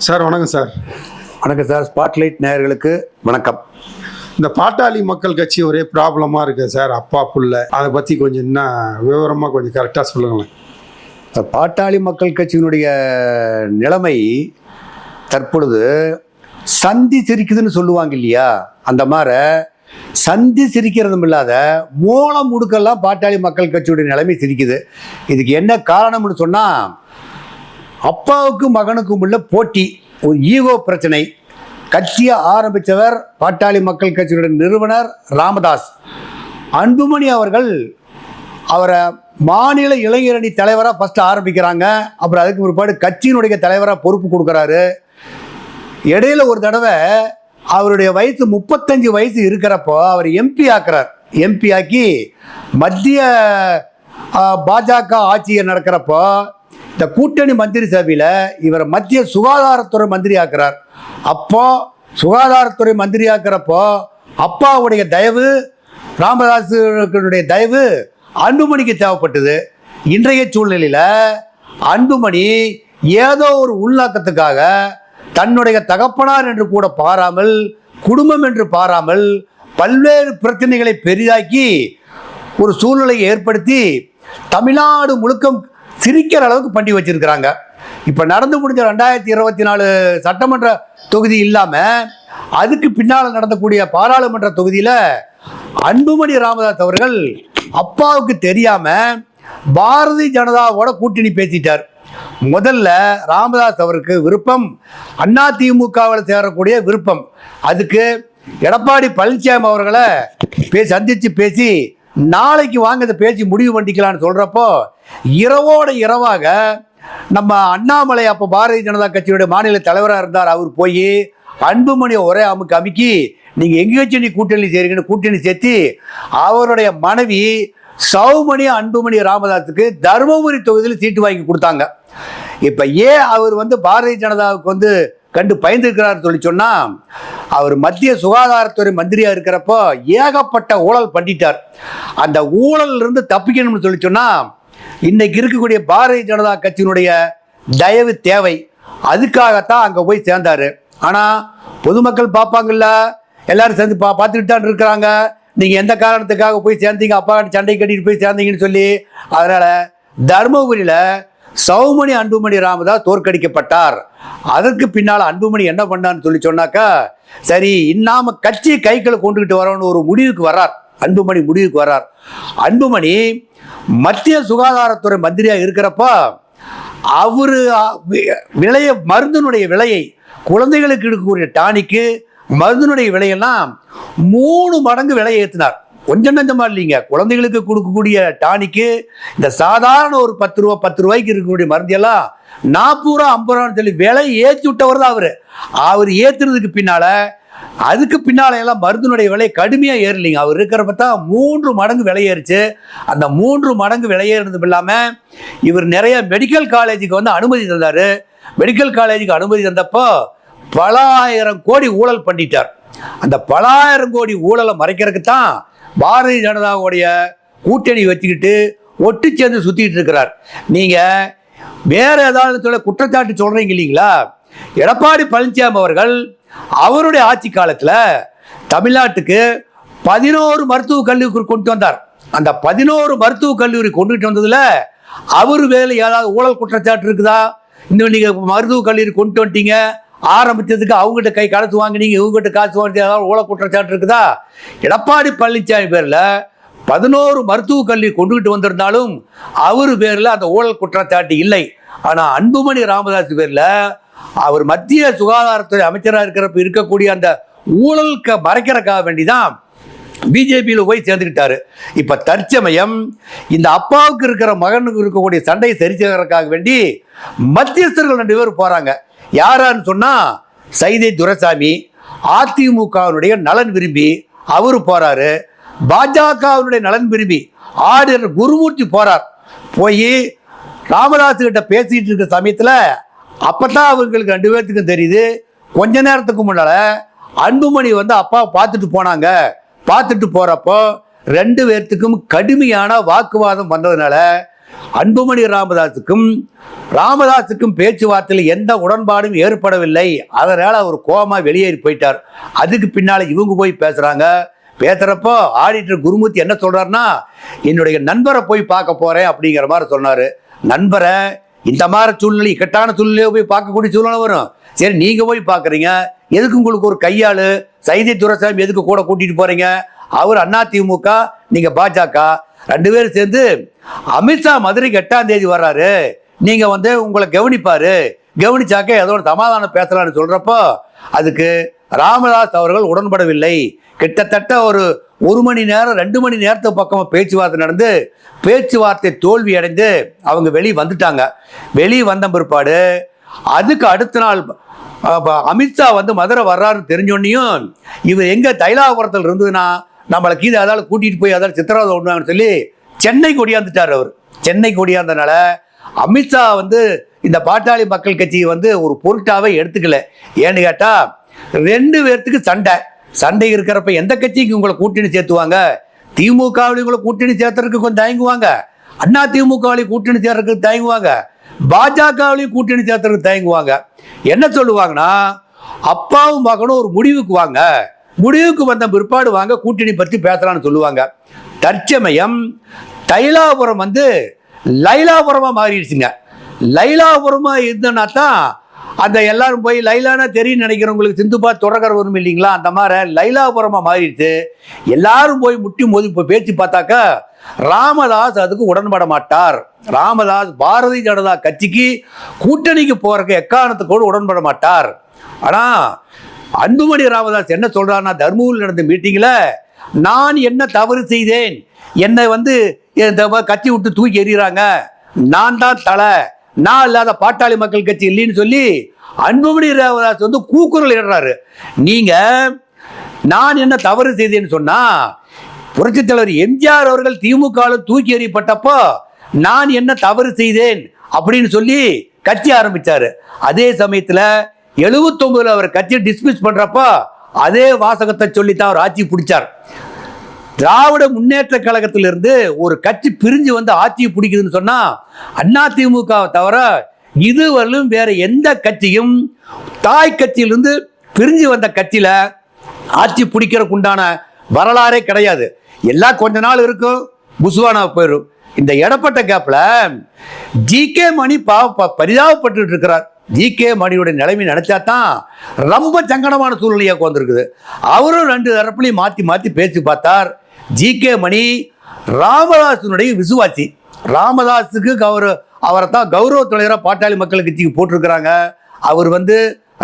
Sir வணக்கம் sir. வணக்கம் sir. Spotlight நேயர்களுக்கு வணக்கம். இந்த பாட்டாளி மக்கள் கட்சி ஒரே ப்ராப்ளமாக இருக்குது சார். அப்பா புள்ள அதை பற்றி கொஞ்சம் இன்னும் விவரமாக கொஞ்சம் கரெக்டாக சொல்லுங்களேன். பாட்டாளி மக்கள் கட்சியினுடைய நிலைமை தற்பொழுது சந்தி சிரிக்குதுன்னு சொல்லுவாங்க இல்லையா, அந்த மாதிரி சந்தி சிரிக்கிறதும் இல்லாத மூலம் முடுக்கெல்லாம் பாட்டாளி மக்கள் கட்சியுடைய நிலைமை சிரிக்குது. இதுக்கு என்ன காரணம்னு சொன்னால், அப்பாவுக்கும் மகனுக்கும் உள்ள போட்டி, ஒரு ஈகோ பிரச்சனை. கட்சியை ஆரம்பித்தவர் பாட்டாளி மக்கள் கட்சியுடைய நிறுவனர் ராமதாஸ். அன்புமணி அவர்கள் அவரை மாநில இளைஞரணி தலைவராக ஃபஸ்ட்டு ஆரம்பிக்கிறாங்க. அப்புறம் அதுக்கு பிற்பாடு கட்சியினுடைய தலைவராக பொறுப்பு கொடுக்குறாரு. இடையில ஒரு தடவை அவருடைய வயசு 35 வயசு இருக்கிறப்போ அவர் எம்பி ஆக்குறார். எம்பி ஆக்கி மத்திய பாஜக ஆட்சியை நடக்கிறப்போ இந்த கூட்டணி மந்திரி சபையில் இவரை மத்திய சுகாதாரத்துறை மந்திரி ஆக்குறார். அப்போ சுகாதாரத்துறை மந்திரி ஆக்குறப்போ அப்பாவுடைய தயவு, ராமதாஸுடைய தயவு அன்புமணிக்கு தேவைப்பட்டது. இன்றைய சூழ்நிலையில் அன்புமணி ஏதோ ஒரு உள்நோக்கத்துக்காக தன்னுடைய தகப்பனார் என்று கூட பாராமல், குடும்பம் என்று பாராமல் பல்வேறு பிரச்சனைகளை பெரிதாக்கி ஒரு சூழ்நிலையை ஏற்படுத்தி தமிழ்நாடு முழுக்க சிரிக்கிற அளவுக்கு பண்ணி வச்சிருக்கிறாங்க. இப்போ நடந்து முடிஞ்ச 2024 சட்டமன்ற தொகுதி இல்லாமல் அதுக்கு பின்னால் நடந்தக்கூடிய பாராளுமன்ற தொகுதியில் அன்புமணி ராமதாஸ் அவர்கள் அப்பாவுக்கு தெரியாமல் பாரதிய ஜனதாவோட கூட்டணி பேசிட்டார். முதல்ல ராமதாஸ் அவருக்கு விருப்பம் அதிமுகவில் சேரக்கூடிய விருப்பம். அதுக்கு எடப்பாடி பழனிசாமி அவர்களை சந்தித்து பேசி நாளைக்கு வாங்க இதை பேசி முடிவு பண்ணிக்கலான்னு சொல்கிறப்போ, இரவோட இரவாக நம்ம அண்ணாமலை, அப்போ பாரதிய ஜனதா கட்சியுடைய மாநில தலைவராக இருந்தார், அவர் போய் அன்புமணியை ஒரே அமுக்கி நீங்கள் எங்கே வச்சு நீ கூட்டணி செய்கிறீங்கன்னு கூட்டணி சேர்த்து அவருடைய மனைவி சௌமணி அன்புமணி ராமதாஸுக்கு தருமபுரி தொகுதியில் சீட்டு வாங்கி கொடுத்தாங்க. இப்போ ஏன் அவர் பாரதிய ஜனதாவுக்கு கண்டு பயந்துருக்கிறார் சொல்லி சொன்னால், அவர் மத்திய சுகாதாரத்துறை மந்திரியாக இருக்கிறப்போ ஏகப்பட்ட ஊழல் பண்ணிட்டார். அந்த ஊழல் இருந்து தப்பிக்கணும்னு சொல்லி சொன்னால் இன்னைக்கு இருக்கக்கூடிய பாரதிய ஜனதா கட்சியினுடைய தயவு தேவை. அதுக்காகத்தான் அங்கே போய் சேர்ந்தார். ஆனால் பொதுமக்கள் பார்ப்பாங்கல்ல, எல்லாரும் சேர்ந்து பார்த்துக்கிட்டு தான் இருக்கிறாங்க, நீங்கள் எந்த காரணத்துக்காக போய் சேர்ந்தீங்க, அப்பா சண்டை கட்டிட்டு போய் சேர்ந்தீங்கன்னு சொல்லி. அதனால் தருமபுரியில் சௌமணி அன்புமணி ராமதாஸ் தோற்கடிக்கப்பட்டார். அதற்கு பின்னால் அன்புமணி என்ன பண்ணான்னு சொல்லி சொன்னாக்கா, சரி இன்னாம கட்சியை கைகளை கொண்டுகிட்டு வரோன்னு ஒரு முடிவுக்கு வர்றார். அன்புமணி முடிவுக்கு வர்றார். அன்புமணி மத்திய சுகாதாரத்துறை மந்திரியாக இருக்கிறப்ப அவரு மருந்தினுடைய விலையை, குழந்தைகளுக்கு எடுக்கக்கூடிய டானிக்கு மருந்தினுடைய விலையெல்லாம் 3 மடங்கு விலையை ஏற்றினார். கொஞ்சம் நஞ்சமா இல்லைங்க. குழந்தைகளுக்கு கொடுக்கக்கூடிய டானிக்கு இந்த சாதாரண ஒரு 10 ரூபாய்க்கு இருக்கக்கூடிய மருந்தெல்லாம் 40 ரூபா 50 ரூபான்னு சொல்லி விலை ஏற்றி விட்டவர் தான் அவர் ஏற்றுனதுக்கு பின்னால், அதுக்கு பின்னால் எல்லாம் மருந்தினுடைய விலை கடுமையாக ஏறலைங்க. அவர் இருக்கிறப்ப தான் 3 மடங்கு விலையேறிச்சு. அந்த 3 மடங்கு விலையேறது இல்லாமல் இவர் நிறைய மெடிக்கல் காலேஜுக்கு அனுமதி தந்தார். மெடிக்கல் காலேஜுக்கு அனுமதி தந்தப்போ பல ஆயிரம் கோடி ஊழல் பண்ணிட்டார். அந்த பல ஆயிரம் கோடி ஊழலை மறைக்கிறதுக்கு தான் பாரதிய ஜனதாவுடைய கூட்டணி வச்சுக்கிட்டு ஒட்டு சேர்ந்து சுற்றிட்டு இருக்கிறார். நீங்கள் வேற ஏதாவது குற்றச்சாட்டு சொல்கிறீங்க இல்லைங்களா? எடப்பாடி பழனிசாமி அவர்கள் அவருடைய ஆட்சி காலத்தில் தமிழ்நாட்டுக்கு 11 மருத்துவக் கல்லூரி கொண்டு வந்தார். அந்த 11 மருத்துவக் கல்லூரி கொண்டுகிட்டு வந்ததில் அவர் வேலை ஏதாவது ஊழல் குற்றச்சாட்டு இருக்குதா? இன்னும் நீங்கள் மருத்துவக் கல்லூரி கொண்டு வந்துட்டீங்க, ஆரம்பித்ததுக்கு அவங்ககிட்ட காசு வாங்கினீங்க, இவங்ககிட்ட காசு வாங்கி ஏதாவது ஊழல் குற்றச்சாட்டு இருக்குதா? எடப்பாடி பழனிசாமி பேரில் 11 மருத்துவக் கல்லூரி கொண்டுகிட்டு வந்திருந்தாலும் அவர் பேரில் அந்த ஊழல் குற்றச்சாட்டு இல்லை. ஆனால் அன்புமணி ராமதாஸ் பேரில் அவர் மத்திய சுகாதாரத்துறை அமைச்சராக இருக்கிறப்ப இருக்கக்கூடிய அந்த ஊழலுக்கு மறைக்கிறதுக்காக வேண்டிதான் பிஜேபியில் போய் சேர்ந்துக்கிட்டாரு. இப்போ தற்சமயம் இந்த அப்பாவுக்கு இருக்கிற மகனுக்கு இருக்கக்கூடிய சண்டையை சரி செய்வதற்காக வேண்டி மத்தியஸ்தர்கள் 2 பேர் போகிறாங்க. யாரான்னு சொன்னால், சைதை துரைசாமி அதிமுகவினுடைய நலன் விரும்பி அவரு போகிறாரு. பாஜகவினுடைய நலன் விரும்பி ஆடியர் குருமூர்த்தி போகிறார். போய் ராமதாஸ் கிட்ட பேசிட்டு இருக்க சமயத்தில் அப்பதான் அவங்களுக்கு 2 பேர்த்துக்கும் தெரியுது, கொஞ்ச நேரத்துக்கு முன்னால அன்புமணி அப்பா பார்த்துட்டு போனாங்க. பார்த்துட்டு போறப்போ 2 பேர்த்துக்கும் கடுமையான வாக்குவாதம் வந்ததுனால அன்புமணி ராமதாஸுக்கும் பேச்சுவார்த்தையில் எந்த உடன்பாடும் ஏற்படவில்லை. அதனால அவர் கோமா வெளியேறி போயிட்டார். அதுக்கு பின்னால இவங்க போய் பேசுறப்போ ஆடிட்டர் குருமூர்த்தி என்ன சொல்றாருன்னா, என்னுடைய நண்பரை போய் பார்க்க போறேன் அப்படிங்கிற மாதிரி சொன்னாரு. நண்பரை இந்த மாதிரி சூழ்நிலை, இக்கட்டான சூழ்நிலையை போய் பார்க்கக்கூடிய சூழ்நிலை வரும். சரி, நீங்க போய் பார்க்குறீங்க, எதுக்கு உங்களுக்கு ஒரு கையாளு சைதை துரைசாமி எதுக்கு கூட கூட்டிட்டு போறீங்க? அவர் அதிமுக, நீங்க பாஜக, 2 பேரும் சேர்ந்து அமித்ஷா மதுரைக்கு 8ஆம் தேதி வர்றாரு, நீங்க உங்களை கவனிச்சாக்க ஏதோ ஒரு சமாதானம் பேசலாம்னு சொல்றப்போ அதுக்கு ராமதாஸ் அவர்கள் உடன்படவில்லை. கிட்டத்தட்ட ஒரு 1 மணி நேரம் 2 மணி நேரத்துக்கு பக்கமாக பேச்சுவார்த்தை நடந்து பேச்சுவார்த்தை தோல்வி அடைந்து அவங்க வெளியே வந்துட்டாங்க. வெளியே வந்த பிற்பாடு அதுக்கு அடுத்த நாள் அமித்ஷா மதுரை வர்றாருன்னு தெரிஞ்சோன்னையும் இவர் எங்க தைலாபுரத்தில் இருந்ததுன்னா நம்மளுக்கு இது அதால் கூட்டிட்டு போய் அதால் சித்திரவதை ஒண்ணுவாங்கன்னு சொல்லி சென்னைக்கு ஒடியாந்துட்டார். அவர் சென்னைக்கு ஒடியாந்தனால அமித்ஷா இந்த பாட்டாளி மக்கள் கட்சி ஒரு பொருட்டாவே எடுத்துக்கல. ஏன்னு கேட்டா 2 பேர்த்துக்கு சண்டை இருக்கிறப்ப எந்த கட்சிக்கு உங்களை கூட்டணி சேர்த்துவாங்க? திமுகவிலையும் உங்களை கூட்டணி சேர்த்துறதுக்கு கொஞ்சம் தயங்குவாங்க, அண்ணா திமுகவிலையும் கூட்டணி சேர்றதுக்கு தயங்குவாங்க, பாஜகவிலையும் கூட்டணி சேர்த்துறதுக்கு தயங்குவாங்க. என்ன சொல்லுவாங்கன்னா, அப்பாவும் மகனும் ஒரு முடிவுக்கு வந்த பிற்பாடு வாங்க கூட்டணி பற்றி பேசலாம்னு சொல்லுவாங்க. தற்சமயம் தைலாபுரம் லைலாபுரமா மாறிடுச்சுங்க. லைலாபுரமா இருந்தனா தான் அந்த எல்லாரும் போய் லைலானா தெரியும் நினைக்கிறவங்களுக்கு சிந்துப்பா தொடர்கர வரும் இல்லைங்களா, அந்த மாதிரி லைலாபுரமா மாறிடுச்சு. எல்லாரும் போய் முட்டி மோதி பேச்சு பார்த்தாக்கா ராமதாஸ் அதுக்கு உடன்பட மாட்டார். ராமதாஸ் பாரதிய ஜனதா கட்சிக்கு கூட்டணிக்கு போறதுக்கு எக்காரணத்துக்கு உடன்பட மாட்டார். ஆனா அன்புமணி ராமதாஸ் என்ன சொல்றாருன்னா, தர்மபுரியில் நடந்த மீட்டிங்ல நான் என்ன தவறு செய்தேன், என்னை கட்சி விட்டு தூக்கி எறிகிறாங்க, நான் தான் தலை, நான் இல்லாத பாட்டாளி மக்கள் கட்சி இல்லைன்னு சொல்லி அன்புமணி ராமதாஸ் கூக்குரல் இடுறாரு. நீங்க நான் என்ன தவறு செய்தேன்னு சொன்னா, புரட்சித் தலைவர் எம்ஜிஆர் அவர்கள் திமுக தூக்கி எறியப்பட்டப்போ நான் என்ன தவறு செய்தேன் அப்படின்னு சொல்லி கட்சி ஆரம்பிச்சாரு. அதே சமயத்துல 79 அவர் கட்சியை டிஸ்மிஸ் பண்றப்போ அதே வாசகத்தை சொல்லித்தான் அவர் ஆட்சி பிடிச்சார். திராவிட முன்னேற்ற கழகத்திலிருந்து ஒரு கட்சி பிரிஞ்சு ஆட்சியை பிடிக்குதுன்னு சொன்னா அதிமுக தவிர இதுவரையிலும் வேற எந்த கட்சியும் தாய் கட்சியிலிருந்து பிரிஞ்சு வந்த கட்சியில ஆட்சி பிடிக்கிறதுக்கு உண்டான வரலாறே கிடையாது. எல்லாம் கொஞ்ச நாள் இருக்கும், புசுவானா போயிடும். இந்த இடப்பட்ட கேப்ல ஜி.கே. மணி பரிதாபப்பட்டு இருக்கிறார். ஜி.கே. மணியோட நிலைமை நினைச்சா தான் ரொம்ப சங்கடமான சூழ்நிலையாக வந்திருக்குது. அவரும் 2 தரப்புலையும் மாற்றி பேசி பார்த்தார். ஜி.கே. மணி ராமதாசனுடைய விசுவாசி. ராமதாஸுக்கு அவரை தான் கௌரவ தலைவராக பாட்டாளி மக்கள் கட்சிக்கு போட்டிருக்கிறாங்க. அவர்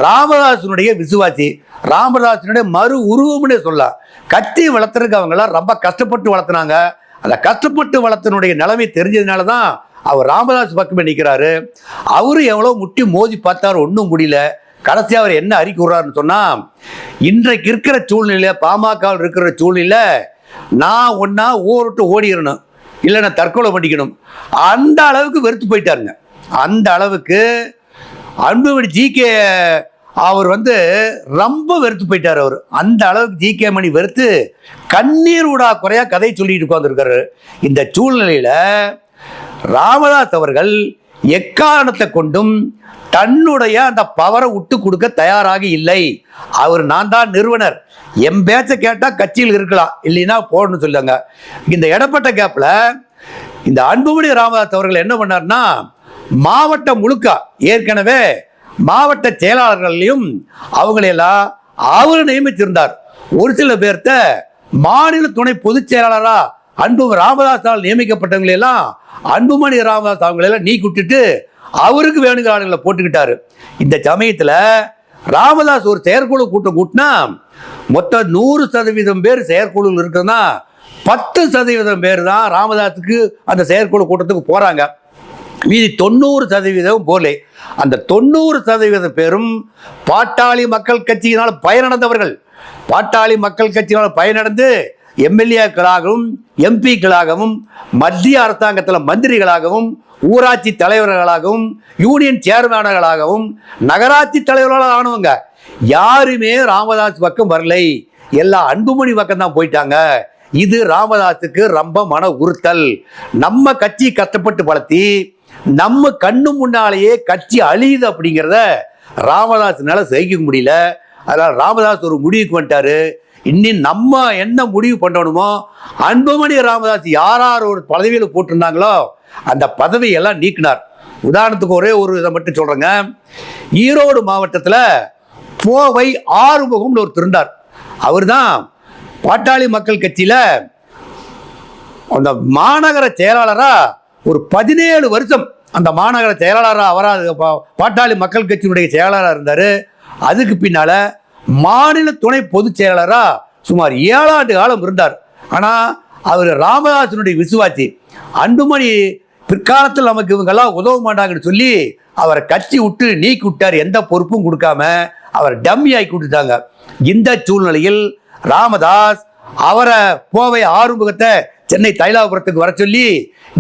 ராமதாசனுடைய விசுவாசி, ராமதாசனுடைய மறு உருவம்னே சொல்லலாம். கட்சி வளர்த்துறதுக்கு அவங்களாம் ரொம்ப கஷ்டப்பட்டு வளர்த்துனாங்க. அந்த கஷ்டப்பட்டு வளர்த்தனுடைய நிலைமை தெரிஞ்சதுனால தான் அவர் ராமதாஸ் பக்கமே நிற்கிறாரு. அவரு எவ்வளோ முட்டி மோதி பார்த்தாரு, ஒன்றும் முடியல. கடைசியாக அவர் என்ன அறிக்கை விடுறாருன்னு சொன்னா, இன்றைக்கு இருக்கிற சூழ்நிலை, பாமக இருக்கிற சூழ்நிலை, நான் ஒன்னா ஊருட்டு ஓடிடணும், இல்லை நான் தற்கொலை பண்ணிக்கணும், அந்த அளவுக்கு வெறுத்து போயிட்டாருங்க. அந்த அளவுக்கு அன்புமணி ஜி.கே. அவர் ரொம்ப வெறுத்து போயிட்டார். அவர் அந்த அளவுக்கு ஜி.கே. மணி வெறுத்து கண்ணீர் விடா குறையா கதை சொல்லிட்டு உட்கார்ந்துருக்காரு. இந்த சூழ்நிலையில ராமதாஸ் அவர்கள் எக்காரணத்தை கொண்டும் தன்னுடைய அந்த பவரை விட்டு கொடுக்க தயாராக இல்லை. அவர் நான் தான் நிறுவனர், என் பேச்ச கேட்டா கட்சியில் இருக்கலாம், இல்லைன்னா போடணும்னு சொல்லுங்க. இந்த இடப்பட்ட கேப்ல இந்த அன்புமணி ராமதாஸ் அவர்கள் என்ன பண்ணார்னா, மாவட்டம் முழுக்க ஏற்கனவே மாவட்ட செயலாளர்களையும் அவங்களையெல்லாம் அவர் நியமித்திருந்தார். ஒரு சில பேர்த்த மாநில துணை பொதுச் செயலாளரா ராமதாஸால் நியமிக்கப்பட்டவங்களெல்லாம் அன்புமணி ராமதாஸ் அவங்களெல்லாம் நீக்கி விட்டுட்டு அவருக்கு வேணுங்கிற ஆளுங்களை போட்டுக்கிட்டாரு. இந்த சமயத்துல ராமதாஸ் ஒரு செயற்குழு கூட்டம் கூட்டினா மொத்தம் 100% பேர் செயற்குழுவில் இருக்குன்னா 10% பேர் தான் ராமதாஸுக்கு அந்த செயற்குழு கூட்டத்துக்கு போறாங்க. மீதி 90% போலே. அந்த 90% பேரும் பாட்டாளி மக்கள் கட்சியினால் பயனடைந்தவர்கள். பாட்டாளி மக்கள் கட்சியினால் பயனடைந்து எம்எல்ஏக்களாகவும் எம்பிக்களாகவும் மத்திய அரசாங்கத்தில் மந்திரிகளாகவும் ஊராட்சி தலைவர்களாகவும் யூனியன் சேர்மேனர்களாகவும் நகராட்சி தலைவர்களாக ஆனவங்க யாருமே ராமதாஸ் பக்கம் வரலை. எல்லாம் அன்புமணி பக்கம் தான் போயிட்டாங்க. இது ராமதாஸுக்கு ரொம்ப மன உறுத்தல். நம்ம கட்சி கஷ்டப்பட்டு வளர்த்தி நம்ம கண்ணு முன்னாலேயே கட்சி அழியுது அப்படிங்கிறத ராமதாஸ்னால சகிக்க முடியல. அதனால ராமதாஸ் ஒரு முடிவுக்கு வந்துட்டாரு. இன்னும் நம்ம என்ன முடிவு பண்ணணுமோ, அன்புமணி ராமதாஸ் யார் ஒரு பதவியில் போட்டிருந்தாங்களோ அந்த பதவியெல்லாம் நீக்கினார். உதாரணத்துக்கு ஒரே ஒரு இதை மட்டும் சொல்றேங்க. ஈரோடு மாவட்டத்தில் கோவை ஆறுமுகம்னு ஒருத்தர் இருந்தார். அவர் தான் பாட்டாளி மக்கள் கட்சியில அந்த மாநகர செயலாளரா ஒரு 17 வருஷம் அந்த மாநகர செயலாளராக அவராக பாட்டாளி மக்கள் கட்சியினுடைய செயலாளராக இருந்தார். அதுக்கு பின்னால மாநில துணை பொதுச் செயலாளராக சுமார் 7 ஆண்டு காலம் இருந்தார். ஆனால் அவர் ராமதாசனுடைய விசுவாசி. அன்புமணி பிற்காலத்தில் நமக்கு இவங்கெல்லாம் உதவ மாட்டாங்கன்னு சொல்லி அவரை கட்சி விட்டு நீக்கி விட்டார். எந்த பொறுப்பும் கொடுக்காம அவர் டம்மி ஆக்கி விட்டுட்டாங்க. இந்த சூழ்நிலையில் ராமதாஸ் அவரை கோவை ஆறுமுகத்தை சென்னை தைலாபுரத்துக்கு வர சொல்லி,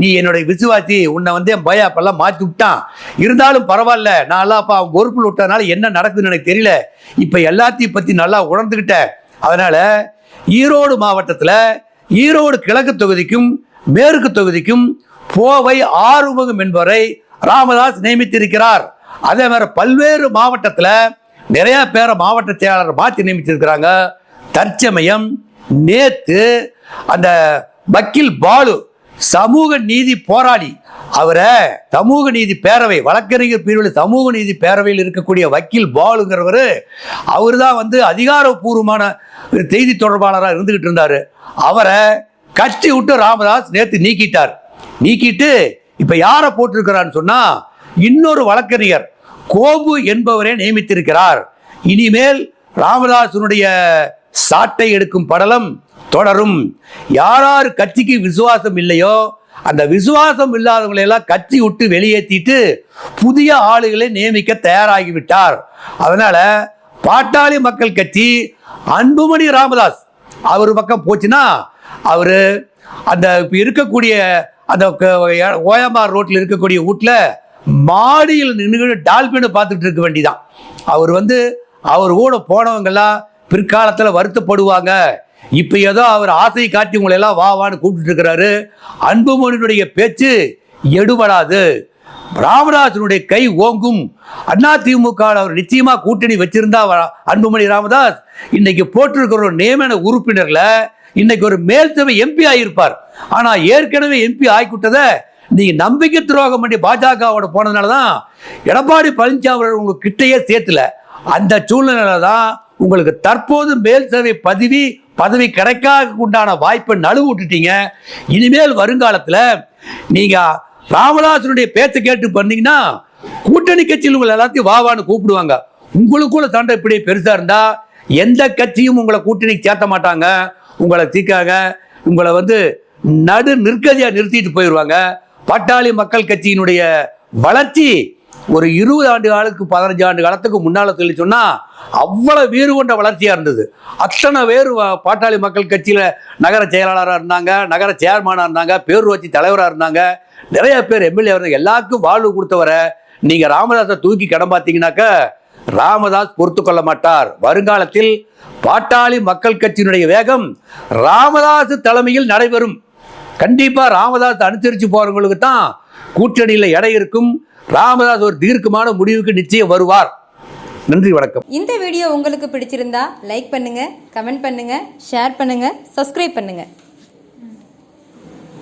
நீ என்னுடைய விசுவாசி, உன்னை வந்து என் பய அப்பெல்லாம் மாற்றி விட்டான், இருந்தாலும் பரவாயில்ல, நான் எல்லாம் அப்போ அவன் பொறுப்பில் விட்டதுனால என்ன நடக்குதுன்னு எனக்கு தெரியல, இப்போ எல்லாத்தையும் பற்றி நல்லா உணர்ந்துக்கிட்டேன். அதனால ஈரோடு மாவட்டத்தில் ஈரோடு கிழக்கு தொகுதிக்கும் மேற்கு தொகுதிக்கும் கோவை ஆறுமுகம் என்பவரை ராமதாஸ் நியமித்திருக்கிறார். அதே மாதிரி பல்வேறு மாவட்டத்தில் நிறைய பேரை மாவட்ட செயலாளர் மாற்றி நியமித்திருக்கிறாங்க. தற்சமயம் நேத்து அந்த வக்கீல் பாலு சமூக நீதி போராளி, அவரை சமூக நீதி பேரவை வழக்கறிஞர் பிரிவில் சமூக நீதி பேரவையில் இருக்கக்கூடிய வக்கீல் பாலுங்கிறவர், அவர் தான் வந்து அதிகாரப்பூர்வமான செய்தி தொடர்பாளராக இருந்துகிட்டு இருந்தார். அவரை கட்சி விட்டு ராமதாஸ் நேற்று நீக்கிட்டு இப்ப யாரை போட்டிருக்கிறான்னு சொன்னா இன்னொரு வழக்கறிஞர் கோபு என்பவரை நியமித்திருக்கிறார். இனிமேல் ராமதாசனுடைய சாட்டை எடுக்கும் படலம் தொடரும். யார் கட்சிக்கு விசுவாசம் இல்லையோ அந்த விசுவாசம் இல்லாதவங்களை எல்லாம் கட்சி விட்டு வெளியேற்றிட்டு புதிய ஆளுகளை நியமிக்க தயாராகிவிட்டார். அதனால பாட்டாளி மக்கள் கட்சி அன்புமணி ராமதாஸ் அவர் பக்கம் போச்சுன்னா அவரு அந்த இருக்கக்கூடிய அந்த ஓயம்பார் ரோட்டில் இருக்கக்கூடிய வீட்டில் மாடியில் நின்று டால்பினை பார்த்துட்டு இருக்க வேண்டிதான். அவர் வந்து அவர் கூட போனவங்கெல்லாம் பிற்காலத்தில் வருத்தப்படுவாங்க. இப்போ ஏதோ அவர் ஆசை காட்டி உங்களை எல்லாம் வான்னு கூப்பிட்டு இருக்கிறாரு. அன்புமணியினுடைய பேச்சு எடுபடாது. ராமதாசனுடைய கை ஓங்கும். அதிமுக அவர் நிச்சயமா கூட்டணி வச்சிருந்தா அன்புமணி ராமதாஸ் இன்னைக்கு போட்டிருக்கிற ஒரு நியமன உறுப்பினர்ல இன்னைக்கு ஒரு மேல்சபை எம்பி ஆகியிருப்பார். ஆனா ஏற்கனவே எம்பி ஆகிவிட்டதை நீங்க நம்பிக்கை துரோகம் பண்ணி பாஜகவோட போனதுனாலதான் எடப்பாடி பழனிசாமி அவர்கள் உங்களுக்கு கிட்டையே சேர்த்துல. அந்த சூழ்நிலை தான் உங்களுக்கு தற்போது மேல்சபை பதவி கிடைக்காத உண்டான வாய்ப்பை நழுவு விட்டுட்டீங்க. இனிமேல் வருங்காலத்துல நீங்க ராமதாசனுடைய பேச்சை கேட்டு பண்ணீங்கன்னா கூட்டணி கட்சியில் உங்களை எல்லாத்தையும் வான்னு கூப்பிடுவாங்க. உங்களுக்குள்ள சண்டை இப்படி பெருசா இருந்தா எந்த கட்சியும் உங்களை கூட்டணிக்கு சேர்த்த மாட்டாங்க. உங்களை தீக்காக உங்களை வந்து நடு நிற்கதியா நிறுத்திட்டு போயிடுவாங்க. பாட்டாளி மக்கள் கட்சியினுடைய வளர்ச்சி ஒரு 20 ஆண்டு காலத்துக்கு 15 ஆண்டு காலத்துக்கு முன்னால சொல்லி சொன்னா அவ்வளவு வீறு கொண்ட வளர்ச்சியா இருந்தது. அத்தனை பேர் பாட்டாளி மக்கள் கட்சியில நகர செயலாளராக இருந்தாங்க, நகர சேர்மனா இருந்தாங்க, பேரூராட்சி தலைவராக இருந்தாங்க, நிறைய பேர் எம்எல்ஏ இருந்தாங்க. எல்லாருக்கும் வாழ்வு கொடுத்தவரை நீங்க ராமதாஸை தூக்கி கடன் பார்த்தீங்கன்னாக்க ராமதாஸ் பொறுத்து கொள்ள மாட்டார். வருங்காலத்தில் பாட்டாளி மக்கள் கட்சியினுடைய வேகம் ராமதாஸ் தலைமையில் நடைபெறும். கண்டிப்பா ராமதாஸ் அனுசரிச்சு போறவங்களுக்கு தான் கூட்டணியில் எடை இருக்கும். ராமதாஸ் ஒரு தீர்க்கமான முடிவுக்கு நிச்சயம் வருவார். நன்றி, வணக்கம். இந்த வீடியோ உங்களுக்கு பிடிச்சிருந்தா லைக் பண்ணுங்க, கமெண்ட் பண்ணுங்க, ஷேர் பண்ணுங்க, சப்ஸ்கிரைப் பண்ணுங்க.